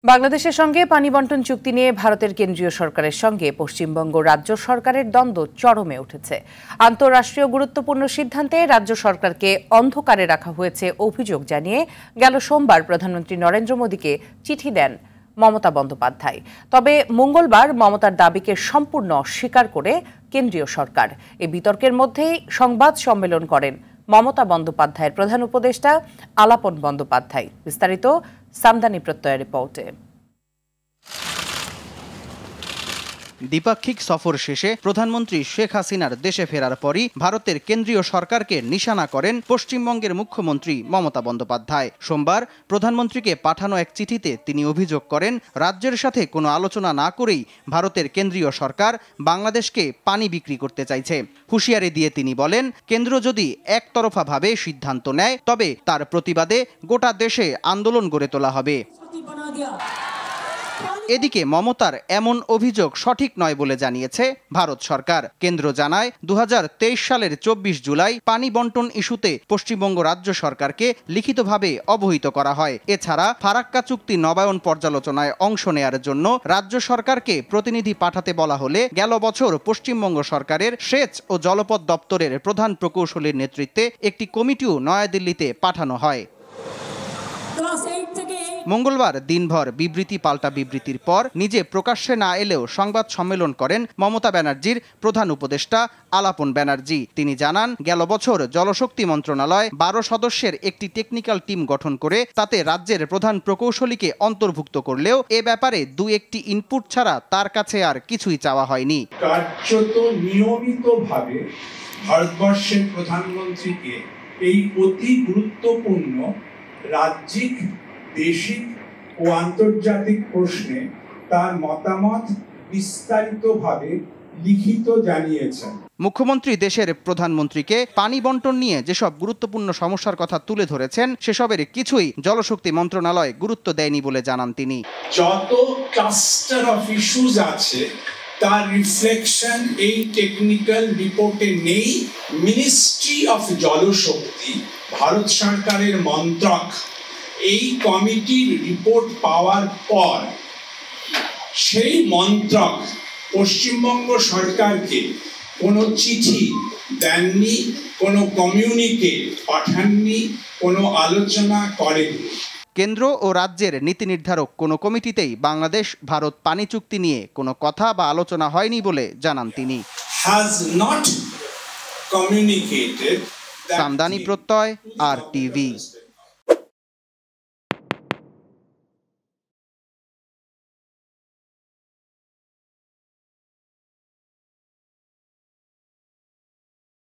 বাংলাদেশের সঙ্গে পানি বণ্টন চুক্তি নিয়ে ভারতের কেন্দ্রীয় সরকারের সঙ্গে পশ্চিমবঙ্গ রাজ্য সরকারের দ্বন্দ্ব চরমে উঠেছে। আন্তঃরাষ্ট্রীয় গুরুত্বপূর্ণ সিদ্ধান্তে রাজ্য সরকারকে অন্ধকারে রাখা হয়েছে অভিযোগ জানিয়ে গেল সোমবার প্রধানমন্ত্রী নরেন্দ্র মোদীকে চিঠি দেন মমতা বন্দ্যোপাধ্যায়। তবে মঙ্গলবার মমতার দাবিকে সম্পূর্ণ অস্বীকার করে কেন্দ্রীয় সরকার। এই বিতর্কের মধ্যেই সংবাদ সম্মেলন করেন মমতা বন্দ্যোপাধ্যায়ের প্রধান উপদেষ্টা আলাপন বন্দ্যোপাধ্যায়। বিস্তারিত সামদানি প্রত্যয়ের রিপোর্টে। দ্বিপাক্ষিক সফর শেষে প্রধানমন্ত্রী শেখ হাসিনার দেশে ফেরার পরই ভারতের কেন্দ্রীয় সরকারকে নিশানা করেন পশ্চিমবঙ্গের মুখ্যমন্ত্রী মমতা বন্দ্যোপাধ্যায়। সোমবার প্রধানমন্ত্রীকে পাঠানো এক চিঠিতে তিনি অভিযোগ করেন, রাজ্যের সাথে কোনো আলোচনা না করেই ভারতের কেন্দ্রীয় সরকার বাংলাদেশকে পানি বিক্রি করতে চাইছে। হুঁশিয়ারি দিয়ে তিনি বলেন, কেন্দ্র যদি একতরফাভাবে সিদ্ধান্ত নেয় তবে তার প্রতিবাদে গোটা দেশে আন্দোলন গড়ে তোলা হবে। এদিকে মমতার এমন অভিযোগ সঠিক নয় বলে জানিয়েছে ভারত সরকার। কেন্দ্র জানায় 2023 সালের 24 জুলাই পানি বণ্টন ইস্যুতে পশ্চিমবঙ্গ রাজ্য সরকারকে লিখিতভাবে অবহিত করা হয়। এছাড়া ফারাক্কা চুক্তি নবায়ন পর্যালোচনায় অংশ নেয়ার জন্য রাজ্য সরকারকে প্রতিনিধি পাঠাতে বলা হলে গেল বছর পশ্চিমবঙ্গ সরকারের সেচ ও জলপথ দপ্তরের প্রধান প্রকৌশলীর নেতৃত্বে একটি কমিটিও নয়াদিল্লিতে পাঠানো হয়। মঙ্গলবার দিনভর বিবৃতি পাল্টা বিবৃতির পর নিজে প্রকাশ্যে না এলেও সংবাদ সম্মেলন করেন মমতা ব্যানার্জির প্রধান উপদেষ্টা আলাপন ব্যানার্জি। তিনি জানান, গেল বছর জলশক্তি মন্ত্রণালয় 12 সদস্যের একটি টেকনিক্যাল টিম গঠন করে তাতে রাজ্যের প্রধান প্রকৌশলীকে অন্তর্ভুক্ত করলেও এ ব্যাপারে একটি ইনপুট ছাড়া তার কাছে আর কিছুই চাওয়া হয়নি। কার্যত নিয়মিতভাবে ভারতবর্ষের প্রধানমন্ত্রীকে এই অতি গুরুত্বপূর্ণ রাজ্যিক, দেশিক ও আন্তর্জাতিক প্রশ্নে তার মতামত বিস্তারিতভাবে লিখিত জানিয়েছেন। মুখ্যমন্ত্রী দেশের প্রধানমন্ত্রীকে পানি বণ্টন নিয়ে যেসব গুরুত্বপূর্ণ সমস্যার কথা তুলে ধরেছেন সেসবের কিছুই জলশক্তি মন্ত্রণালয় গুরুত্ব দেয়নি বলে জানান তিনি। যত ক্লাস্টার অফ ইস্যুস আছে তার রিফ্লেকশন এই টেকনিক্যাল রিপোর্টে নেই। মিনিস্ট্রি অফ জলশক্তি, ভারত সরকারের মন্ত্রক, এই কমিটির রিপোর্ট পাওয়ার পর সেই মন্ত্রক পশ্চিমবঙ্গ সরকারকে কোনো চিঠি দেননি, কোনো কমিউনিকে পাঠাননি, কোনো আলোচনা করেননি। কেন্দ্র ও রাজ্যের নীতি নির্ধারক কোনো কমিটিতেই বাংলাদেশ ভারত পানি চুক্তি নিয়ে কোনো কথা বা আলোচনা হয়নি বলে জানান তিনি। সামদানি প্রত্যয়, RTV।